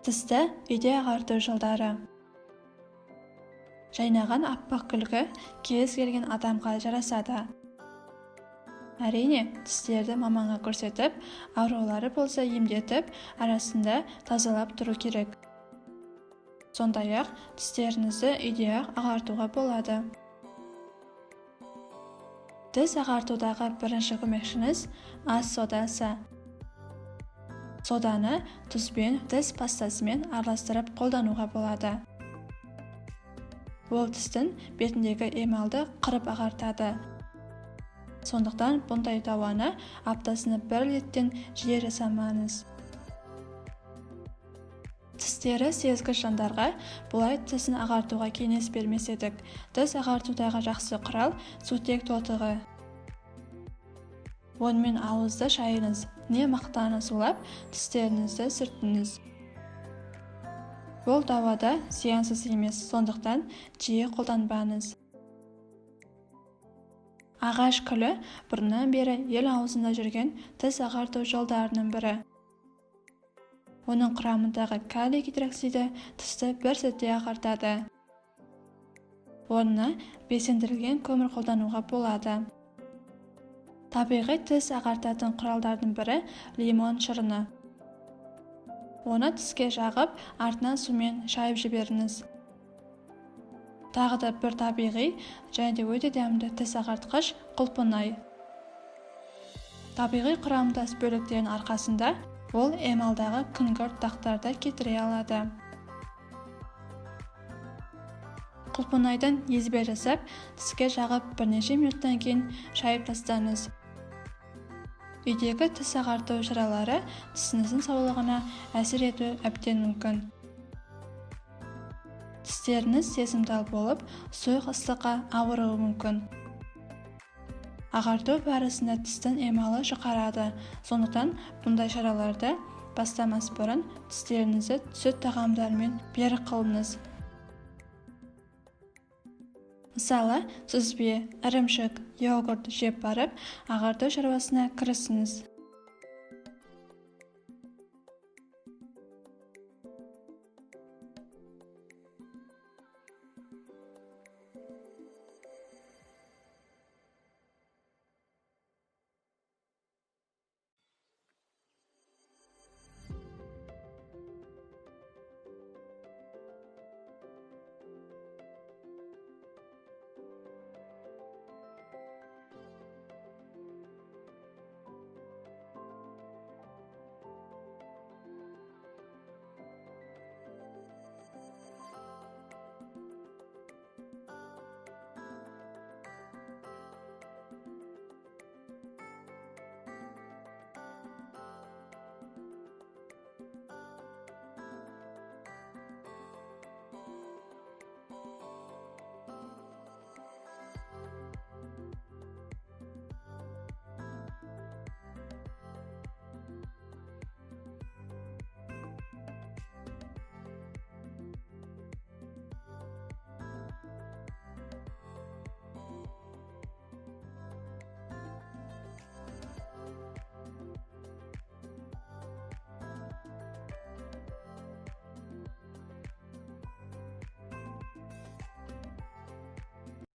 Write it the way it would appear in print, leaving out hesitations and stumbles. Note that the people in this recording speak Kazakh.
Тісті үйде ағарту жолдары. Жайнаған аппақ күлкі кез келген адамға жарасады. Әрине, тістерді маманға көрсетіп, аурулары болса емдетіп, арасында тазалап тұру керек. Сондай-ақ тістеріңізді үйде ағартуға болады. Тіс ағартудағы бірінші көмекшіңіз ас содасы. Соданы тұзбен, тіс пастасымен араластырып қолдануға болады. Ол тістің бетіндегі эмалды қырып ағартады. Сондықтан бұндай дауаны аптасына 1 реттен жиі жасамаңыз. Тістері сезгіш жандарға бұлай тісін ағартуға кеңес бермес едік. Тіс ағартудағы жақсы құрал сутек тотығы. Онымен ауызды шайыңыз, не мақтаны сулап, тістеріңізді сүртіңіз. Бұл дауада зиянсыз емес, сондықтан жиі қолданбаңыз. Ағаш күлі бұрыннан бері ел аузында жүрген тіс ағарту жолдарының бірі. Оның құрамындағы калий гидроксиді тісті бір сәтте ағартады. Онына безендірілген көмір қолдануға болады. Табиғи тіс ағартатын құралдардың бірі лимон шырыны. Оны тіске жағып, артынан сумен шайып жіберіңіз. Тағы да бір табиғи және өте дәмді тіс ағартқыш құлпынай. Табиғи құрамдас бөліктерінің арқасында ол эмалдағы күңгірт дақтарды кетіре алады. Құлпынайдан езбе жасап, тіске жағып бірнеше минуттан кейін шайып тастаңыз. Үйдегі тіс ағарту шаралары тісіңіздің саулығына әсер ету әбден мүмкін. Тістеріңіз сезімтал болып, суық ыстыққа ауыруы мүмкін. Ағарту барысында тістің эмалы жұқарады, сондықтан бұндай шараларды бастамас бұрын тістеріңізді сүт тағамдарымен берік қылыңыз. Мысалы, сүзбе, ірімшік, йогурт жеп барып, ағарту шаруасына кірісіңіз.